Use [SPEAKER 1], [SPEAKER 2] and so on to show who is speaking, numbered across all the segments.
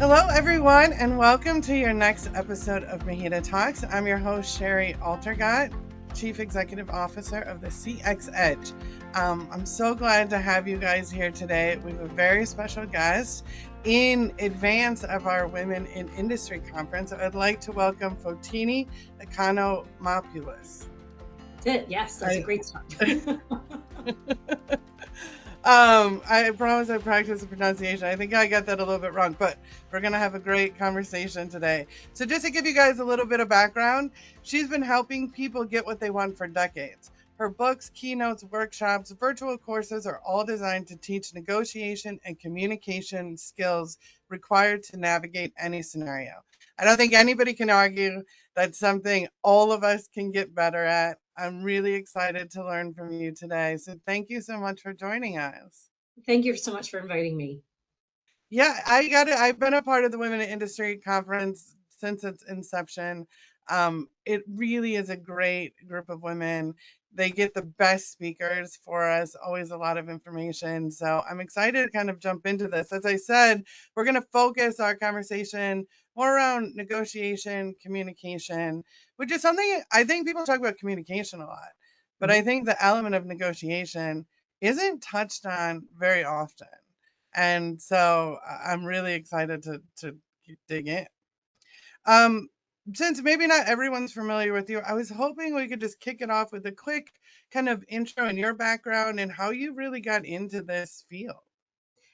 [SPEAKER 1] Hello, everyone, and welcome to your next episode of MHEDA Talks. I'm your host, Shari Altergott, Chief Executive Officer of the CX Edge. I'm so glad to have you guys here today. We have a very special guest in advance of our Women in Industry Conference. I'd like to welcome Fotini Iconomopoulos.
[SPEAKER 2] That's it. Yes, that's a great start.
[SPEAKER 1] I promise I practice the pronunciation. I think I got that a little bit wrong, but we're going to have a great conversation today. So just to give you guys a little bit of background, she's been helping people get what they want for decades. Her books, keynotes, workshops, virtual courses are all designed to teach negotiation and communication skills required to navigate any scenario. I don't think anybody can argue that's something all of us can get better at. I'm really excited to learn from you today. So thank you so much for joining us.
[SPEAKER 2] Thank you so much for inviting me.
[SPEAKER 1] Yeah, I got it. I've been a part of the Women in Industry Conference since its inception. It really is a great group of women. They get the best speakers for us, always a lot of information. So I'm excited to kind of jump into this. As I said, we're going to focus our conversation more around negotiation, communication, which is something I think people talk about communication a lot, but I think the element of negotiation isn't touched on very often. And so I'm really excited to dig in. Since maybe not everyone's familiar with you, I was hoping we could just kick it off with a quick kind of intro in your background and how you really got into this field.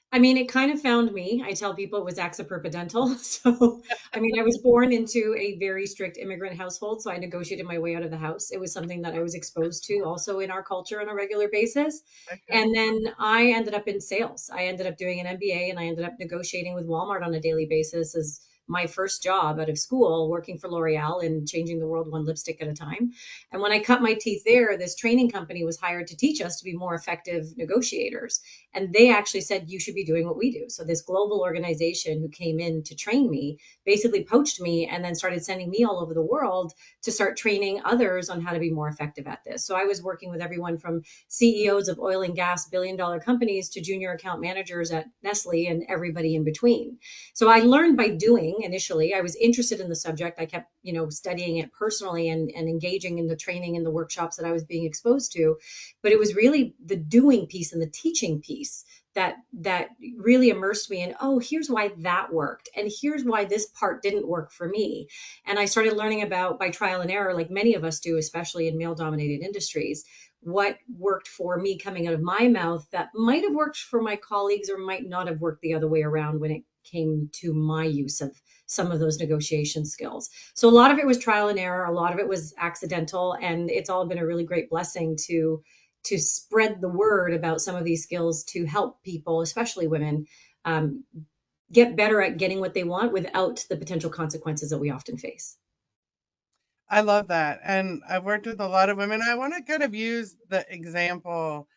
[SPEAKER 2] I mean, it kind of found me. I tell people it was accidental. So, I mean, I was born into a very strict immigrant household, so I negotiated my way out of the house. It was something that I was exposed to also in our culture on a regular basis.
[SPEAKER 1] Okay.
[SPEAKER 2] And then I ended up in sales. I ended up doing an MBA and I ended up negotiating with Walmart on a daily basis as my first job out of school, working for L'Oreal and changing the world one lipstick at a time. And when I cut my teeth there, this training company was hired to teach us to be more effective negotiators. And they actually said, you should be doing what we do. So this global organization who came in to train me basically poached me and then started sending me all over the world to start training others on how to be more effective at this. So I was working with everyone from CEOs of oil and gas billion-dollar companies to junior account managers at Nestle and everybody in between. So I learned by doing initially. I was interested in the subject. I kept, studying it personally and engaging in the training and the workshops that I was being exposed to. But it was really the doing piece and the teaching piece that really immersed me in, oh, here's why that worked. And here's why this part didn't work for me. And I started learning about, by trial and error, like many of us do, especially in male dominated industries, what worked for me coming out of my mouth that might have worked for my colleagues or might not have worked the other way around when it came to my use of some of those negotiation skills. So a lot of it was trial and error. A lot of it was accidental. And it's all been a really great blessing to spread the word about some of these skills to help people, especially women, get better at getting what they want without the potential consequences that we often face.
[SPEAKER 1] I love that. And I've worked with a lot of women. I want to kind of use the example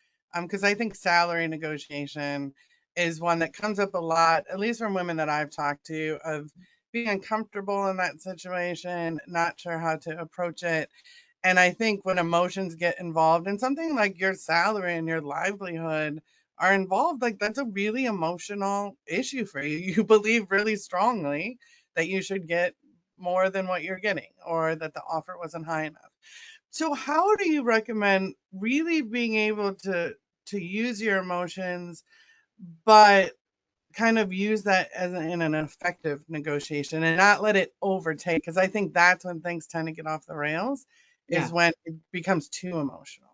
[SPEAKER 1] because I think salary negotiation is one that comes up a lot, at least from women that I've talked to, of being uncomfortable in that situation, not sure how to approach it. And I think when emotions get involved in something like your salary and your livelihood are involved, like that's a really emotional issue for you. You believe really strongly that you should get more than what you're getting or that the offer wasn't high enough. So how do you recommend really being able to use your emotions, but kind of use that as in an effective negotiation and not let it overtake? Because I think that's when things tend to get off the rails, is when it becomes too emotional.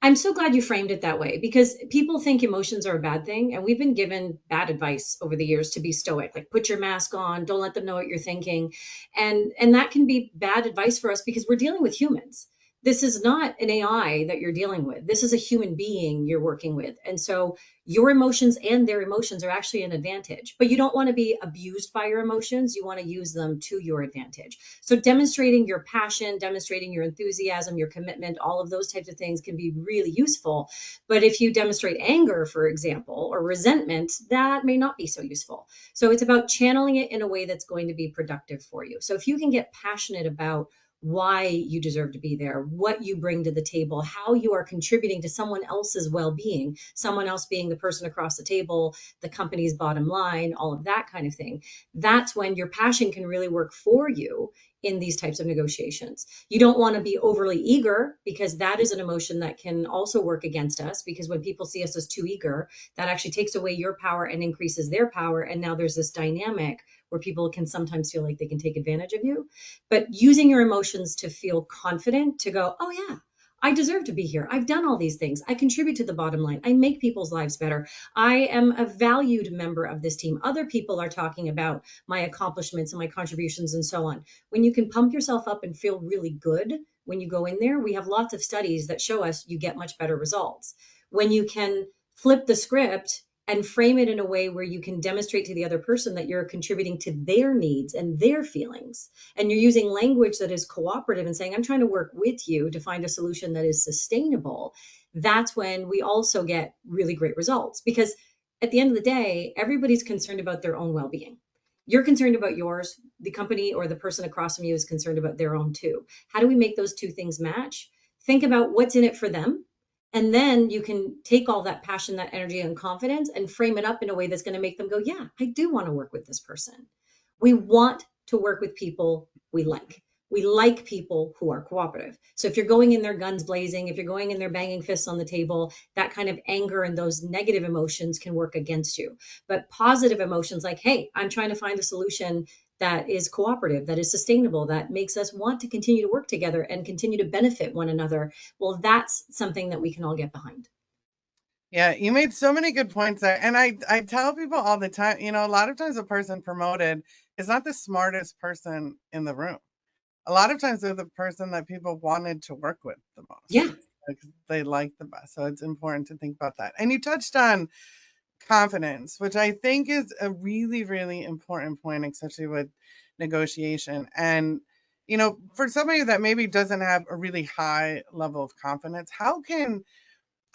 [SPEAKER 2] I'm so glad you framed it that way because people think emotions are a bad thing. And we've been given bad advice over the years to be stoic, like put your mask on, don't let them know what you're thinking. And that can be bad advice for us because we're dealing with humans. This is not an AI that you're dealing with. This is a human being you're working with. And so your emotions and their emotions are actually an advantage, but you don't want to be abused by your emotions. You want to use them to your advantage. So demonstrating your passion, demonstrating your enthusiasm, your commitment, all of those types of things can be really useful. But if you demonstrate anger, for example, or resentment, that may not be so useful. So it's about channeling it in a way that's going to be productive for you. So if you can get passionate about why you deserve to be there, what you bring to the table, how you are contributing to someone else's well-being, someone else being the person across the table, the company's bottom line, all of that kind of thing. That's when your passion can really work for you in these types of negotiations. You don't want to be overly eager, because that is an emotion that can also work against us, because when people see us as too eager, that actually takes away your power and increases their power, and now there's this dynamic where people can sometimes feel like they can take advantage of you. But using your emotions to feel confident, to go, oh yeah, I deserve to be here. I've done all these things. I contribute to the bottom line. I make people's lives better. I am a valued member of this team. Other people are talking about my accomplishments and my contributions and so on. When you can pump yourself up and feel really good when you go in there, we have lots of studies that show us you get much better results. When you can flip the script and frame it in a way where you can demonstrate to the other person that you're contributing to their needs and their feelings, and you're using language that is cooperative and saying, I'm trying to work with you to find a solution that is sustainable, that's when we also get really great results. Because at the end of the day, everybody's concerned about their own well-being. You're concerned about yours, the company or the person across from you is concerned about their own too. How do we make those two things match? Think about what's in it for them, and then you can take all that passion, that energy, and confidence and frame it up in a way that's going to make them go, yeah, I do want to work with this person. We want to work with people we like. We like people who are cooperative. So if you're going in there guns blazing, if you're going in there banging fists on the table, that kind of anger and those negative emotions can work against you. But positive emotions like, hey, I'm trying to find a solution that is cooperative, that is sustainable, that makes us want to continue to work together and continue to benefit one another. Well, that's something that we can all get behind.
[SPEAKER 1] Yeah, you made so many good points there. And I tell people all the time, a lot of times a person promoted is not the smartest person in the room. A lot of times they're the person that people wanted to work with the most.
[SPEAKER 2] Yeah.
[SPEAKER 1] Like they like the best. So it's important to think about that. And you touched on confidence, which I think is a really, really important point, especially with negotiation. And, for somebody that maybe doesn't have a really high level of confidence, how can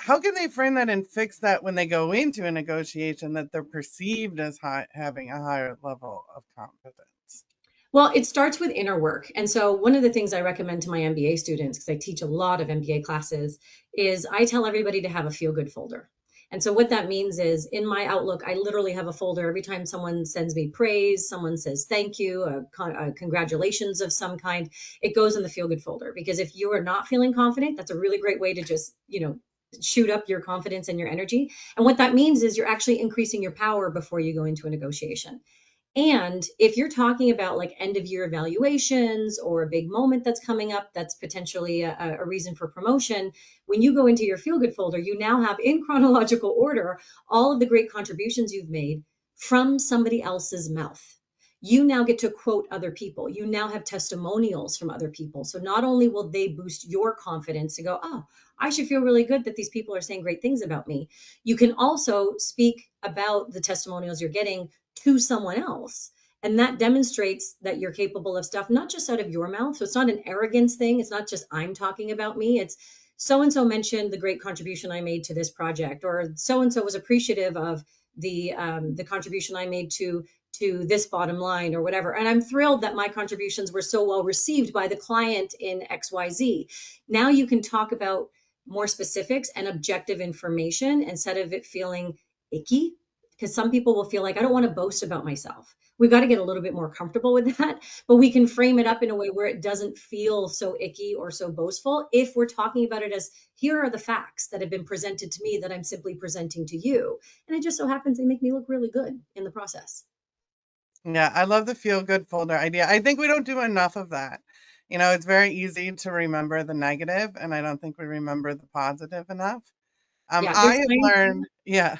[SPEAKER 1] they frame that and fix that when they go into a negotiation that they're perceived as having a higher level of confidence?
[SPEAKER 2] Well, it starts with inner work. And so, one of the things I recommend to my MBA students, because I teach a lot of MBA classes, is I tell everybody to have a feel good folder. And so, what that means is in my Outlook, I literally have a folder every time someone sends me praise, someone says thank you, a congratulations of some kind, it goes in the feel good folder. Because if you are not feeling confident, that's a really great way to just, shoot up your confidence and your energy. And what that means is you're actually increasing your power before you go into a negotiation. And if you're talking about like end of year evaluations or a big moment that's coming up, that's potentially a reason for promotion. When you go into your feel good folder, you now have in chronological order all of the great contributions you've made from somebody else's mouth. You now get to quote other people. You now have testimonials from other people. So not only will they boost your confidence to go, oh, I should feel really good that these people are saying great things about me. You can also speak about the testimonials you're getting to someone else. And that demonstrates that you're capable of stuff, not just out of your mouth. So it's not an arrogance thing. It's not just I'm talking about me. It's so and so mentioned the great contribution I made to this project, or so and so was appreciative of the contribution I made to this bottom line or whatever. And I'm thrilled that my contributions were so well received by the client in XYZ. Now you can talk about more specifics and objective information instead of it feeling icky, because some people will feel like I don't want to boast about myself. We've got to get a little bit more comfortable with that, but we can frame it up in a way where it doesn't feel so icky or so boastful if we're talking about it as here are the facts that have been presented to me that I'm simply presenting to you. And it just so happens they make me look really good in the process.
[SPEAKER 1] Yeah, I love the feel good folder idea. I think we don't do enough of that. It's very easy to remember the negative, and I don't think we remember the positive enough.
[SPEAKER 2] Yeah,
[SPEAKER 1] I
[SPEAKER 2] there's
[SPEAKER 1] have
[SPEAKER 2] science.
[SPEAKER 1] learned, yeah.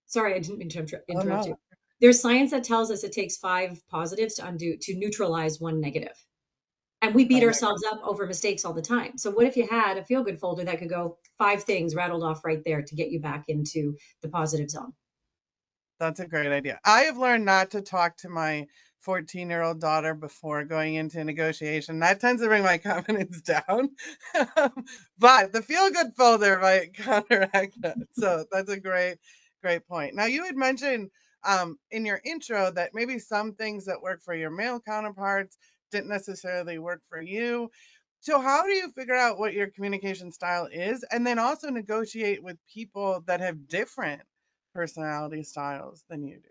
[SPEAKER 2] Sorry, I didn't mean to
[SPEAKER 1] Oh
[SPEAKER 2] interrupt you.
[SPEAKER 1] no,
[SPEAKER 2] There's science that tells us it takes 5 positives to neutralize one negative. And we beat
[SPEAKER 1] that makes
[SPEAKER 2] ourselves up over mistakes all the time. So what if you had a feel good folder that could go 5 things rattled off right there to get you back into the positive zone?
[SPEAKER 1] That's a great idea. I have learned not to talk to my 14-year-old daughter before going into a negotiation. That tends to bring my confidence down. But the feel good folder might counteract that. So that's a great, great point. Now, you had mentioned in your intro that maybe some things that work for your male counterparts didn't necessarily work for you. So how do you figure out what your communication style is and then also negotiate with people that have different personality styles than you do?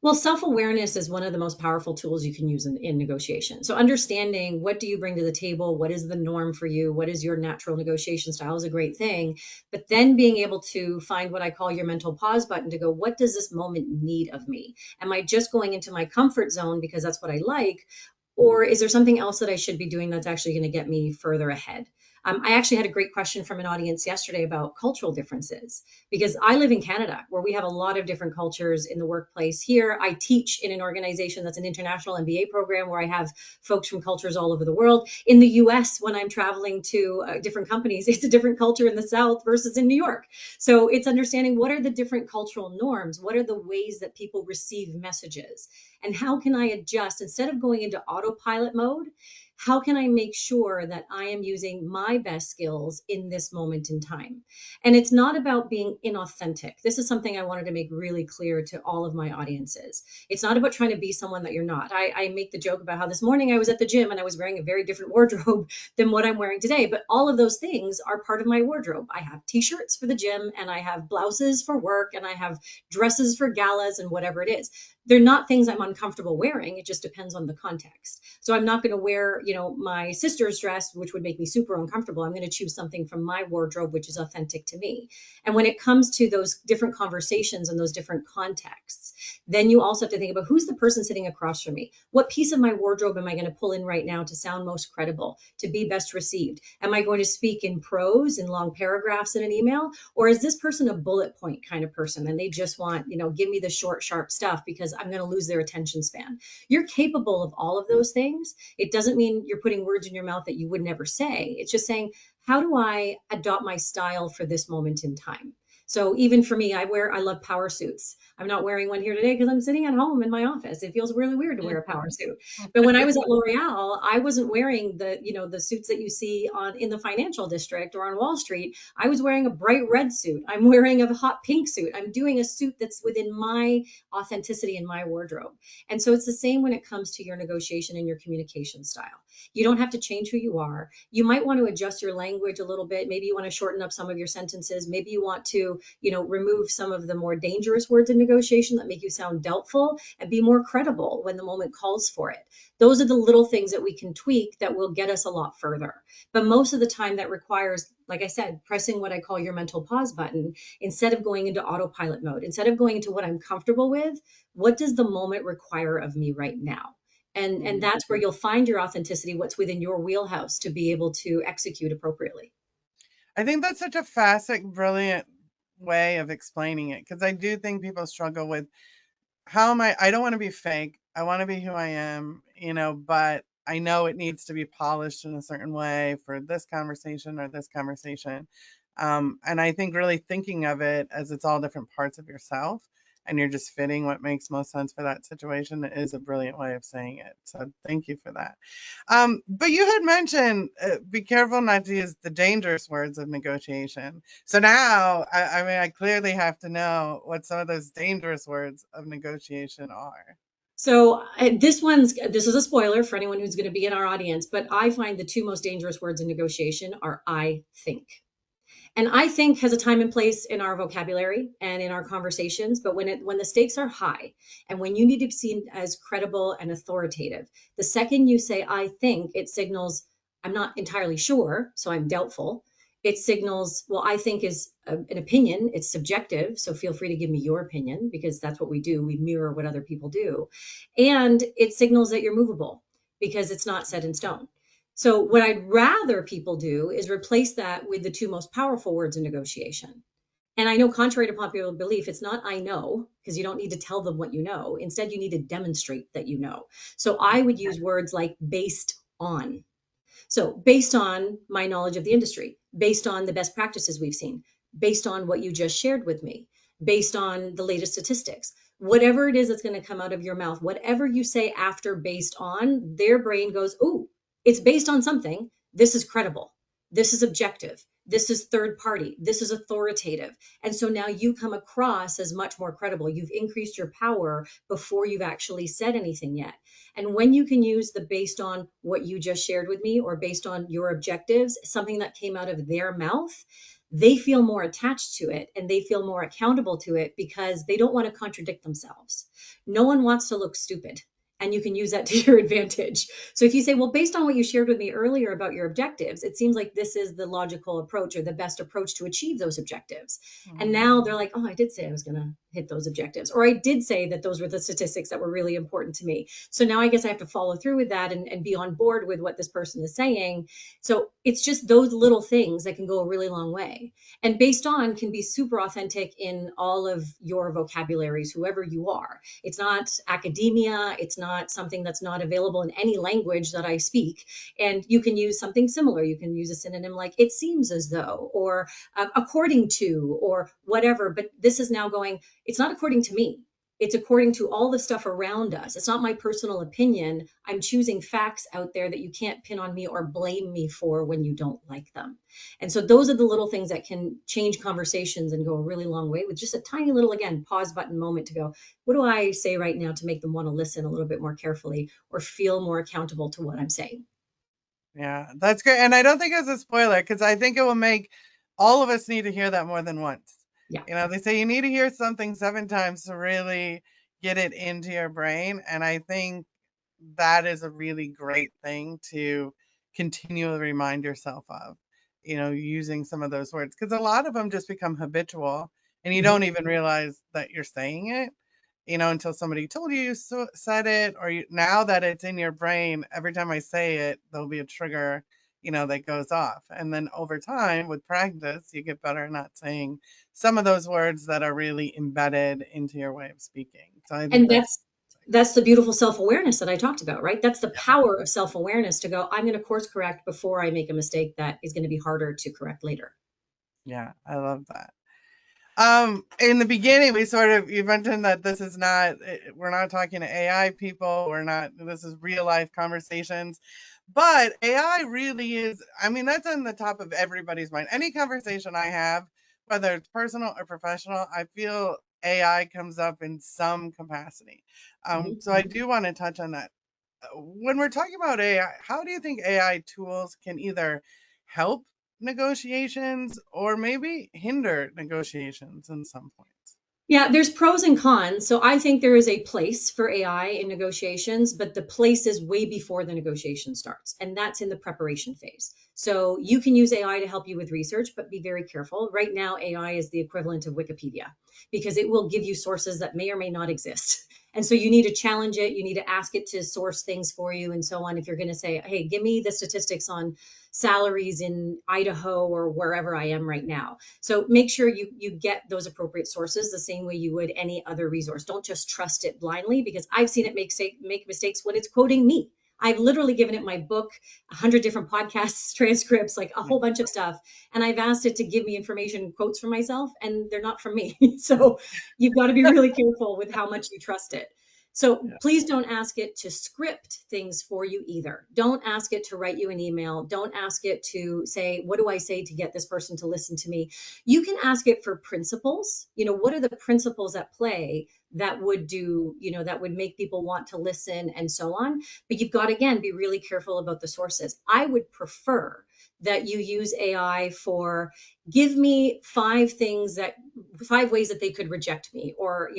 [SPEAKER 2] Well, self-awareness is one of the most powerful tools you can use in negotiation. So understanding what do you bring to the table, what is the norm for you, what is your natural negotiation style is a great thing. But then being able to find what I call your mental pause button to go, what does this moment need of me? Am I just going into my comfort zone because that's what I like? Or is there something else that I should be doing that's actually going to get me further ahead? I actually had a great question from an audience yesterday about cultural differences because I live in Canada where we have a lot of different cultures in the workplace. Here, I teach in an organization that's an international MBA program where I have folks from cultures all over the world. In the US, when I'm traveling to different companies, it's a different culture in the South versus in New York. So it's understanding what are the different cultural norms? What are the ways that people receive messages? And how can I adjust instead of going into autopilot mode? How can I make sure that I am using my best skills in this moment in time? And it's not about being inauthentic. This is something I wanted to make really clear to all of my audiences. It's not about trying to be someone that you're not. I make the joke about how this morning I was at the gym and I was wearing a very different wardrobe than what I'm wearing today. But all of those things are part of my wardrobe. I have t-shirts for the gym and I have blouses for work and I have dresses for galas and whatever it is. They're not things I'm uncomfortable wearing. It just depends on the context. So I'm not going to wear, my sister's dress, which would make me super uncomfortable. I'm going to choose something from my wardrobe, which is authentic to me. And when it comes to those different conversations and those different contexts, then you also have to think about who's the person sitting across from me? What piece of my wardrobe am I going to pull in right now to sound most credible, to be best received? Am I going to speak in prose, in long paragraphs in an email? Or is this person a bullet point kind of person and they just want, give me the short, sharp stuff because I'm going to lose their attention span? You're capable of all of those things. It doesn't mean you're putting words in your mouth that you would never say. It's just saying, how do I adopt my style for this moment in time? So even for me, I love power suits. I'm not wearing one here today because I'm sitting at home in my office. It feels really weird to wear a power suit. But when I was at L'Oreal, I wasn't wearing the suits that you see in the financial district or on Wall Street. I was wearing a bright red suit. I'm wearing a hot pink suit. I'm doing a suit that's within my authenticity in my wardrobe. And so it's the same when it comes to your negotiation and your communication style. You don't have to change who you are. You might want to adjust your language a little bit. Maybe you want to shorten up some of your sentences. Maybe you want to, remove some of the more dangerous words in negotiation that make you sound doubtful and be more credible when the moment calls for it. Those are the little things that we can tweak that will get us a lot further. But most of the time that requires, like I said, pressing what I call your mental pause button instead of going into autopilot mode, instead of going into what I'm comfortable with, what does the moment require of me right now? And that's where you'll find your authenticity, what's within your wheelhouse to be able to execute appropriately.
[SPEAKER 1] I think that's such a fascinating, brilliant way of explaining it because I do think people struggle with how am I don't want to be fake. I want to be who I am, but I know it needs to be polished in a certain way for this conversation or this conversation. And I think really thinking of it as it's all different parts of yourself and you're just fitting what makes most sense for that situation is a brilliant way of saying it. So thank you for that. But you had mentioned be careful not to use the dangerous words of negotiation. So now, I mean, I clearly have to know what some of those dangerous words of negotiation are.
[SPEAKER 2] So this is a spoiler for anyone who's going to be in our audience, but I find the two most dangerous words in negotiation are I think. And I think has a time and place in our vocabulary and in our conversations, but when the stakes are high and when you need to be seen as credible and authoritative, the second you say I think, it signals I'm not entirely sure, so I'm doubtful. It signals, well, I think is an opinion, it's subjective, so feel free to give me your opinion because that's what we do. We mirror what other people do. And it signals that you're movable because it's not set in stone. So what I'd rather people do is replace that with the two most powerful words in negotiation. And I know, contrary to popular belief, it's not I know, because you don't need to tell them what you know. Instead, you need to demonstrate that you know. So I would use words like based on. So based on my knowledge of the industry, based on the best practices we've seen, based on what you just shared with me, based on the latest statistics, whatever it is that's going to come out of your mouth, whatever you say after based on, their brain goes, ooh, it's based on something. This is credible. This is objective. This is third party. This is authoritative. And so now you come across as much more credible. You've increased your power before you've actually said anything yet. And when you can use the based on what you just shared with me or based on your objectives, something that came out of their mouth, they feel more attached to it and they feel more accountable to it because they don't want to contradict themselves. No one wants to look stupid. And you can use that to your advantage. So if you say, well, based on what you shared with me earlier about your objectives, it seems like this is the logical approach or the best approach to achieve those objectives. And now they're like, oh, I did say I was going to hit those objectives, or I did say that those were the statistics that were really important to me. So now I guess I have to follow through with that and be on board with what this person is saying. So it's just those little things that can go a really long way. And based on can be super authentic in all of your vocabularies, whoever you are. It's not academia. It's not something that's not available in any language that I speak. And you can use something similar. You can use a synonym like it seems as though, or according to, or whatever. But this is now going, it's not according to me. It's according to all the stuff around us. It's not my personal opinion. I'm choosing facts out there that you can't pin on me or blame me for when you don't like them. And so those are the little things that can change conversations and go a really long way with just a tiny little, again, pause button moment to go, what do I say right now to make them want to listen a little bit more carefully or feel more accountable to what I'm saying?
[SPEAKER 1] Yeah, that's great. And I don't think it's a spoiler because I think it will make all of us need to hear that more than once.
[SPEAKER 2] Yeah.
[SPEAKER 1] They say you need to hear something 7 times to really get it into your brain. And I think that is a really great thing to continually remind yourself of, using some of those words because a lot of them just become habitual and you
[SPEAKER 2] Mhm.
[SPEAKER 1] don't even realize that you're saying it, until somebody told you said it, or now that it's in your brain, every time I say it, there'll be a trigger, that goes off. And then over time, with practice, you get better at not saying some of those words that are really embedded into your way of speaking. So I think
[SPEAKER 2] And
[SPEAKER 1] that's,
[SPEAKER 2] that's the beautiful self-awareness that I talked about, right? That's the
[SPEAKER 1] yeah,
[SPEAKER 2] power of self-awareness to go, I'm going to course correct before I make a mistake that is going to be harder to correct later.
[SPEAKER 1] yeah, I love that. In the beginning, you mentioned that this is not, we're not talking to AI people. This is real life conversations. But AI really is, I mean, that's on the top of everybody's mind. Any conversation I have, whether it's personal or professional, I feel AI comes up in some capacity. So I
[SPEAKER 2] Mhm.
[SPEAKER 1] do want to touch on that. When we're talking about AI, how do you think AI tools can either help negotiations or maybe hinder negotiations in some points?
[SPEAKER 2] Yeah, there's pros and cons. So I think there is a place for AI in negotiations, but the place is way before the negotiation starts, and that's in the preparation phase. So you can use AI to help you with research, but be very careful. Right now, AI is the equivalent of Wikipedia because it will give you sources that may or may not exist. And so you need to challenge it. You need to ask it to source things for you and so on. If you're going to say, hey, give me the statistics on salaries in Idaho or wherever I am right now. So make sure you get those appropriate sources the same way you would any other resource. Don't just trust it blindly because I've seen it make mistakes when it's quoting me. I've literally given it my book, 100 different podcasts, transcripts, like a whole bunch of stuff. And I've asked it to give me information, quotes from myself, and they're not from me. So you've got to be really careful with how much you trust it. So
[SPEAKER 1] Yeah.
[SPEAKER 2] please don't ask it to script things for you either. Don't ask it to write you an email. Don't ask it to say, what do I say to get this person to listen to me? You can ask it for principles. What are the principles at play that would that would make people want to listen and so on. But you've got to, again, be really careful about the sources. I would prefer that you use AI for give me 5 ways that they could reject me, or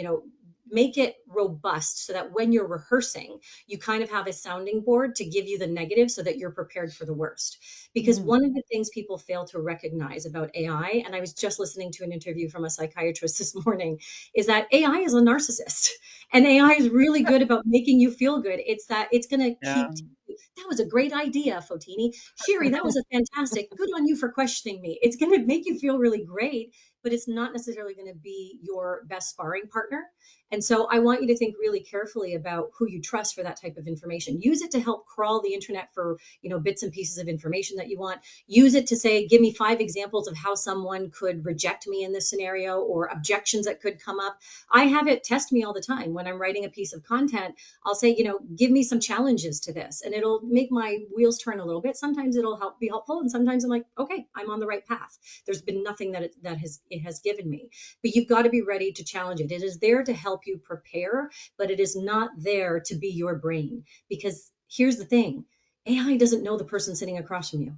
[SPEAKER 2] make it robust so that when you're rehearsing, you kind of have a sounding board to give you the negative so that you're prepared for the worst. Because
[SPEAKER 1] Mhm.
[SPEAKER 2] one of the things people fail to recognize about AI, and I was just listening to an interview from a psychiatrist this morning, is that AI is a narcissist. And AI is really good about making you feel good. It's that it's going to
[SPEAKER 1] Yeah.
[SPEAKER 2] keep that was a great idea, Fotini. Shiri, that was a fantastic. Good on you for questioning me. It's going to make you feel really great but it's not necessarily going to be your best sparring partner. And so I want you to think really carefully about who you trust for that type of information. Use it to help crawl the internet for, bits and pieces of information that you want. Use it to say, give me 5 examples of how someone could reject me in this scenario, or objections that could come up. I have it test me all the time. When I'm writing a piece of content, I'll say, give me some challenges to this, and it'll make my wheels turn a little bit. Sometimes it'll be helpful, and sometimes I'm like, okay, I'm on the right path. There's been nothing that it has given me. But you've got to be ready to challenge it. It is there to help you prepare, but it is not there to be your brain. Because here's the thing, AI doesn't know the person sitting across from you.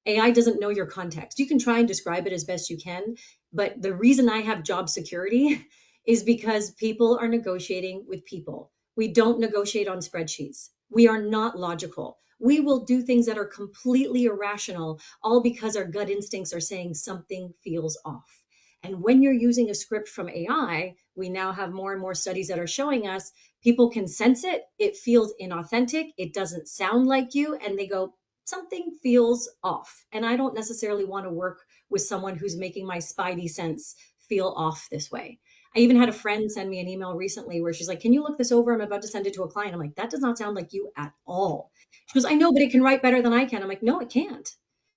[SPEAKER 2] AI doesn't know your context. You can try and describe it as best you can, but the reason I have job security is because people are negotiating with people. We don't negotiate on spreadsheets. We are not logical. We will do things that are completely irrational, all because our gut instincts are saying something feels off. And when you're using a script from AI, we now have more and more studies that are showing us people can sense it. It feels inauthentic. It doesn't sound like you. And they go, something feels off. And I don't necessarily want to work with someone who's making my spidey sense feel off this way. I even had a friend send me an email recently where she's like, can you look this over? I'm about to send it to a client. I'm like, that does not sound like you at all. She goes, I know, but it can write better than I can. I'm like, no, it can't.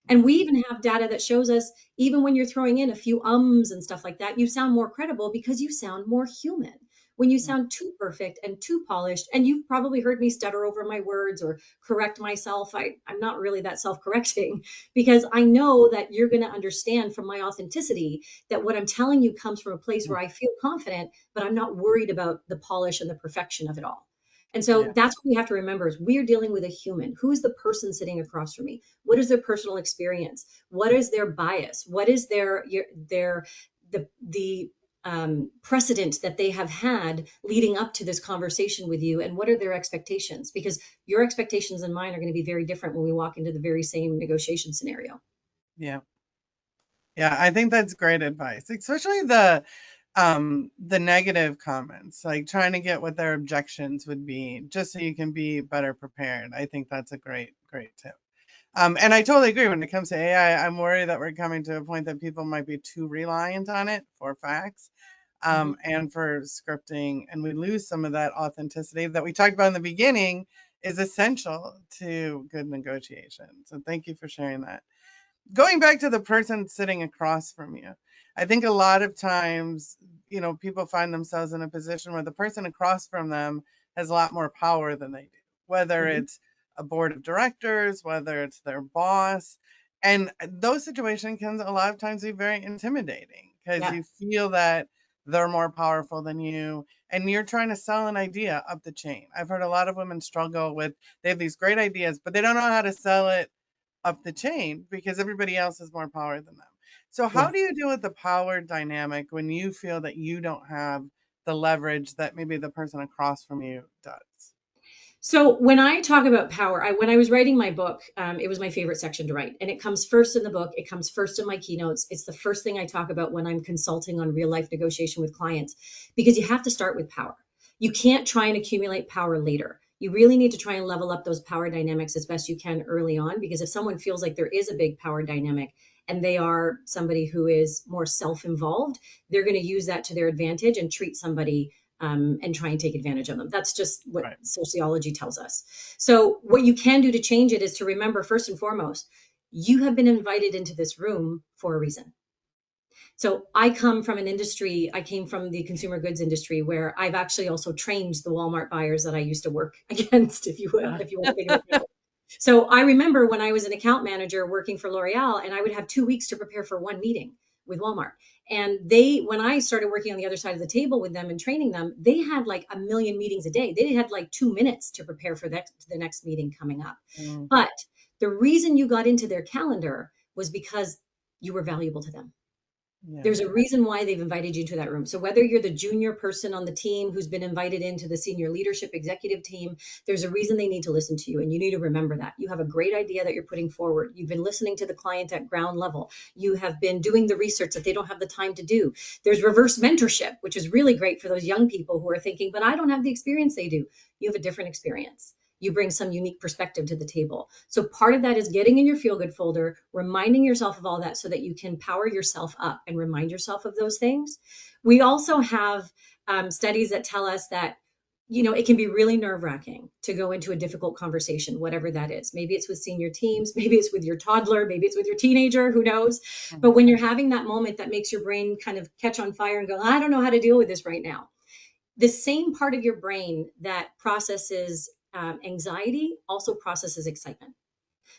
[SPEAKER 2] And we even have data that shows us, even when you're throwing in a few ums and stuff like that, you sound more credible because you sound more human. When you sound too perfect and too polished, and you've probably heard me stutter over my words or correct myself. I'm not really that self-correcting, because I know that you're going to understand from my authenticity that what I'm telling you comes from a place where I feel confident, but I'm not worried about the polish and the perfection of it all. And so
[SPEAKER 1] Yeah.
[SPEAKER 2] that's what we have to remember, is we're dealing with a human. Who is the person sitting across from me? What is their personal experience? What is their bias? What is the precedent that they have had leading up to this conversation with you, and what are their expectations? Because your expectations and mine are going to be very different when we walk into the very same negotiation scenario.
[SPEAKER 1] Yeah. Yeah, I think that's great advice, especially the negative comments, like trying to get what their objections would be, just so you can be better prepared. I think that's a great tip. And I totally agree when it comes to AI. I'm worried that we're coming to a point that people might be too reliant on it for facts,
[SPEAKER 2] Mhm.
[SPEAKER 1] and for scripting, and we lose some of that authenticity that we talked about in the beginning is essential to good negotiation. So thank you for sharing that. Going back to the person sitting across from you, I think a lot of times, people find themselves in a position where the person across from them has a lot more power than they do, whether
[SPEAKER 2] Mhm.
[SPEAKER 1] it's a board of directors, whether it's their boss. And those situations can a lot of times be very intimidating because
[SPEAKER 2] Yeah.
[SPEAKER 1] you feel that they're more powerful than you, and you're trying to sell an idea up the chain. I've heard a lot of women struggle with, they have these great ideas, but they don't know how to sell it up the chain because everybody else has more power than them. So how
[SPEAKER 2] Yeah.
[SPEAKER 1] do you deal with the power dynamic when you feel that you don't have the leverage that maybe the person across from you does?
[SPEAKER 2] So when I talk about power, when I was writing my book, it was my favorite section to write, and it comes first in the book. It comes first in my keynotes. It's the first thing I talk about when I'm consulting on real life negotiation with clients, because you have to start with power. You can't try and accumulate power later. You really need to try and level up those power dynamics as best you can early on, because if someone feels like there is a big power dynamic and they are somebody who is more self-involved, they're going to use that to their advantage and treat somebody and try and take advantage of them. That's just what
[SPEAKER 1] Right.
[SPEAKER 2] sociology tells us. So, what you can do to change it is to remember, first and foremost, you have been invited into this room for a reason. So, I come from an industry, I came from the consumer goods industry, where I've actually also trained the Walmart buyers that I used to work against, if you will, if you want to think of it. So I remember when I was an account manager working for L'Oreal, and I would have 2 weeks to prepare for one meeting with Walmart. And when I started working on the other side of the table with them and training them, they had like a million meetings a day. They had like 2 minutes to prepare for the next meeting coming up.
[SPEAKER 1] Mm,
[SPEAKER 2] But the reason you got into their calendar was because you were valuable to them.
[SPEAKER 1] yeah.
[SPEAKER 2] There's a reason why they've invited you to that room. So whether you're the junior person on the team who's been invited into the senior leadership executive team, there's a reason they need to listen to you. And you need to remember that. You have a great idea that you're putting forward. You've been listening to the client at ground level. You have been doing the research that they don't have the time to do. There's reverse mentorship, which is really great for those young people who are thinking, but I don't have the experience they do. You have a different experience. you bring some unique perspective to the table. So part of that is getting in your feel good folder, reminding yourself of all that so that you can power yourself up and remind yourself of those things. We also have studies that tell us that it can be really nerve wracking to go into a difficult conversation, whatever that is. Maybe it's with senior teams, maybe it's with your toddler, maybe it's with your teenager, who knows? But when you're having that moment that makes your brain kind of catch on fire and go, I don't know how to deal with this right now. The same part of your brain that processes anxiety also processes excitement.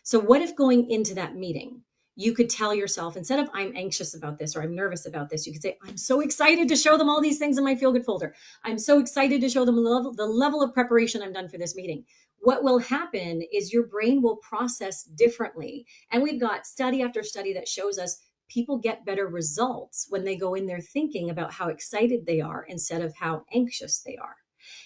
[SPEAKER 2] So what if going into that meeting, you could tell yourself, instead of I'm anxious about this or I'm nervous about this, you could say, I'm so excited to show them all these things in my feel good folder. I'm so excited to show them the level of preparation I've done for this meeting. What will happen is your brain will process differently. And we've got study after study that shows us people get better results when they go in there thinking about how excited they are instead of how anxious they are.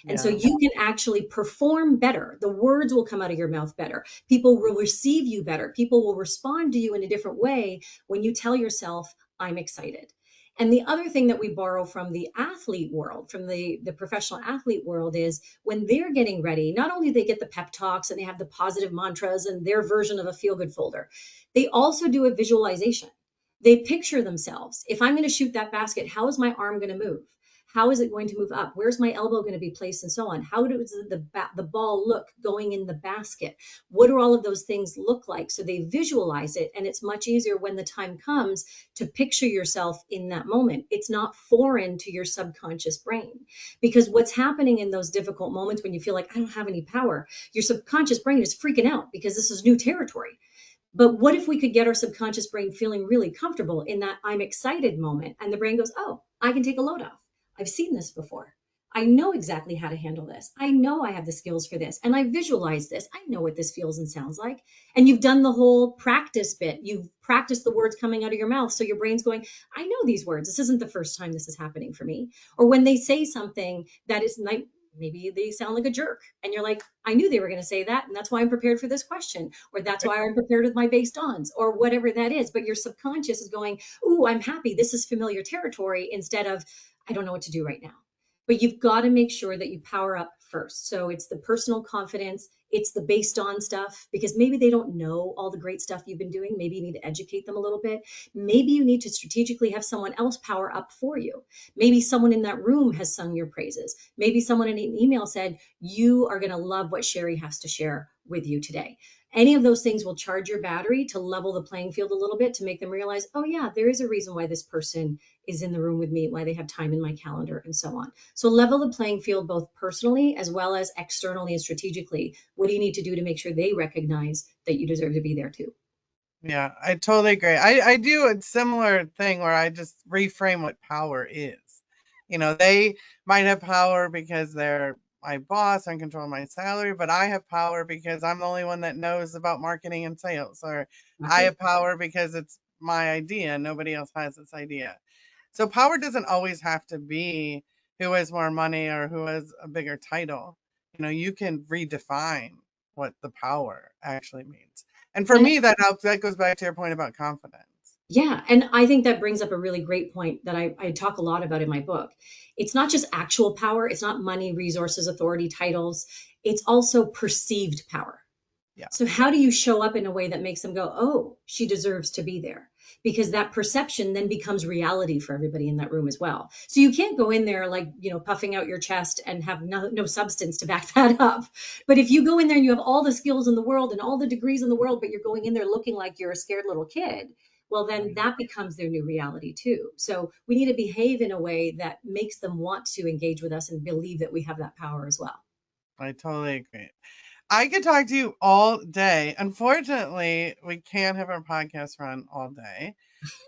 [SPEAKER 2] And so
[SPEAKER 1] Yeah.
[SPEAKER 2] you can actually perform better. The words will come out of your mouth better. People will receive you better. People will respond to you in a different way when you tell yourself, I'm excited. And the other thing that we borrow from the athlete world, from the professional athlete world, is when they're getting ready, not only do they get the pep talks and they have the positive mantras and their version of a feel good folder, they also do a visualization. They picture themselves. If I'm going to shoot that basket, how is my arm going to move? How is it going to move up? Where's my elbow going to be placed and so on? How does the ball look going in the basket? What do all of those things look like? So they visualize it, and it's much easier when the time comes to picture yourself in that moment. It's not foreign to your subconscious brain, because what's happening in those difficult moments when you feel like I don't have any power, your subconscious brain is freaking out because this is new territory. But what if we could get our subconscious brain feeling really comfortable in that I'm excited moment, and the brain goes, oh, I can take a load off. I've seen this before. I know exactly how to handle this. I know I have the skills for this. And I visualize this. I know what this feels and sounds like. And you've done the whole practice bit. You've practiced the words coming out of your mouth. So your brain's going, I know these words. This isn't the first time this is happening for me. Or when they say something that is like, maybe they sound like a jerk. And you're like, I knew they were going to say that. And that's why I'm prepared for this question. Or that's why I'm prepared with my based ons, or whatever that is. But your subconscious is going, ooh, I'm happy. This is familiar territory, instead of, I don't know what to do right now. But you've got to make sure that you power up first. So it's the personal confidence, it's the based on stuff, because maybe they don't know all the great stuff you've been doing. Maybe you need to educate them a little bit. Maybe you need to strategically have someone else power up for you. Maybe someone in that room has sung your praises. Maybe someone in an email said, you are going to love what Shari has to share with you today. Any of those things will charge your battery to level the playing field a little bit, to make them realize, oh yeah, there is a reason why this person is in the room with me, why they have time in my calendar, and so on. So level the playing field both personally as well as externally and strategically. What do you need to do to make sure they recognize that you deserve to be there too?
[SPEAKER 1] Yeah, I totally agree. I do a similar thing where I just reframe what power is. They might have power because they're my boss and control my salary, but I have power because I'm the only one that knows about marketing and sales, or I
[SPEAKER 2] Exactly.
[SPEAKER 1] have power because it's my idea. Nobody else has this idea. So power doesn't always have to be who has more money or who has a bigger title. You can redefine what the power actually means. And for
[SPEAKER 2] And
[SPEAKER 1] me, that helps. That goes back to your point about confidence.
[SPEAKER 2] yeah, and I think that brings up a really great point that I talk a lot about in my book. It's not just actual power, it's not money, resources, authority, titles. It's also perceived power.
[SPEAKER 1] Yeah.
[SPEAKER 2] So how do you show up in a way that makes them go, oh, she deserves to be there? Because that perception then becomes reality for everybody in that room as well. So you can't go in there like, puffing out your chest and have no substance to back that up. But if you go in there and you have all the skills in the world and all the degrees in the world, but you're going in there looking like you're a scared little kid, well, then
[SPEAKER 1] Right.
[SPEAKER 2] that becomes their new reality too. So we need to behave in a way that makes them want to engage with us and believe that we have that power as well.
[SPEAKER 1] I totally agree. I could talk to you all day. Unfortunately, we can't have our podcast run all day.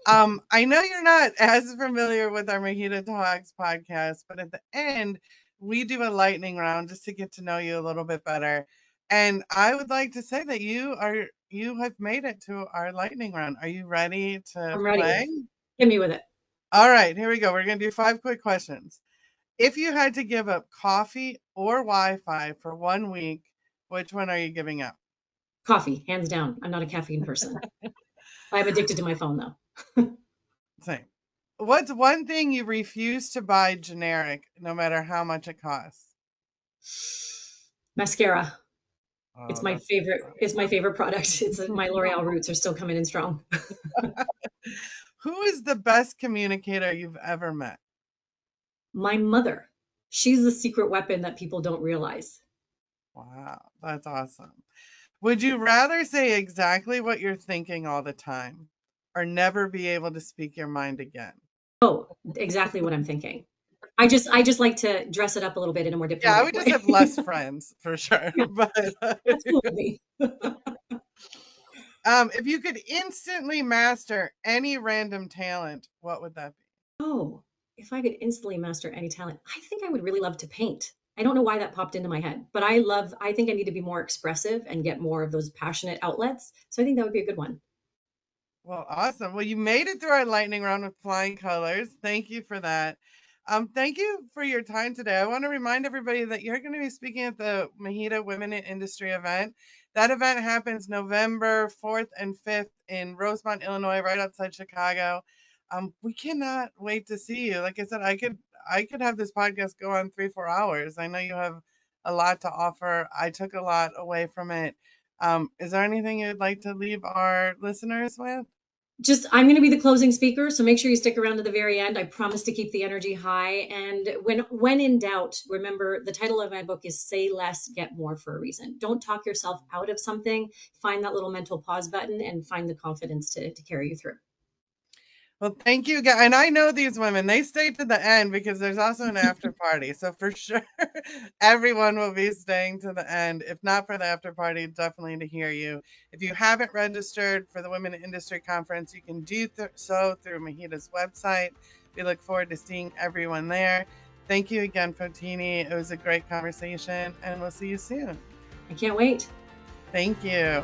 [SPEAKER 1] I know you're not as familiar with our MHEDA Talks podcast, but at the end, we do a lightning round just to get to know you a little bit better. And I would like to say that you have made it to our lightning round. Are you ready to
[SPEAKER 2] I'm ready.
[SPEAKER 1] play?
[SPEAKER 2] Hit me with it.
[SPEAKER 1] All right, here we go. We're going to do 5 quick questions. If you had to give up coffee or Wi-Fi for 1 week, which one are you giving up?
[SPEAKER 2] Coffee, hands down. I'm not a caffeine person. I'm addicted to my phone though.
[SPEAKER 1] Same. What's one thing you refuse to buy generic, no matter how much it costs?
[SPEAKER 2] Mascara.
[SPEAKER 1] Oh,
[SPEAKER 2] It's my
[SPEAKER 1] that's
[SPEAKER 2] favorite.
[SPEAKER 1] awesome.
[SPEAKER 2] It's my favorite product. It's my L'Oreal roots are still coming in strong.
[SPEAKER 1] Who is the best communicator you've ever met?
[SPEAKER 2] My mother, she's the secret weapon that people don't realize.
[SPEAKER 1] Wow, that's awesome. Would you rather say exactly what you're thinking all the time or never be able to speak your mind again?
[SPEAKER 2] Oh, exactly what I'm thinking. I just like to dress it up a little bit in a more
[SPEAKER 1] Yeah, I
[SPEAKER 2] diplomatic
[SPEAKER 1] would just
[SPEAKER 2] way.
[SPEAKER 1] have less friends for sure.
[SPEAKER 2] Yeah,
[SPEAKER 1] But
[SPEAKER 2] that's cool with me.
[SPEAKER 1] if you could instantly master any random talent, what would that be?
[SPEAKER 2] Oh, if I could instantly master any talent, I think I would really love to paint. I don't know why that popped into my head, but I think I need to be more expressive and get more of those passionate outlets. So I think that would be a good one.
[SPEAKER 1] Well, awesome. Well, you made it through our lightning round with flying colors. Thank you for that. Thank you for your time today. I want to remind everybody that you're going to be speaking at the MHEDA Women in Industry event. That event happens November 4th and 5th in Rosemont, Illinois, right outside Chicago. We cannot wait to see you. Like I said, I could have this podcast go on 3-4 hours. I know you have a lot to offer. I took a lot away from it. Is there anything you'd like to leave our listeners with?
[SPEAKER 2] Just I'm going to be the closing speaker, so make sure you stick around to the very end. I promise to keep the energy high. And when in doubt, remember the title of my book is Say Less, Get More for a reason. Don't talk yourself out of something. Find that little mental pause button and find the confidence to carry you through.
[SPEAKER 1] Well, thank you again. And I know these women, they stay to the end because there's also an after party. So for sure, everyone will be staying to the end. If not for the after party, definitely to hear you. If you haven't registered for the Women in Industry Conference, you can do so through MHEDA's website. We look forward to seeing everyone there. Thank you again, Fotini. It was a great conversation, and we'll see you soon.
[SPEAKER 2] I can't wait.
[SPEAKER 1] Thank you.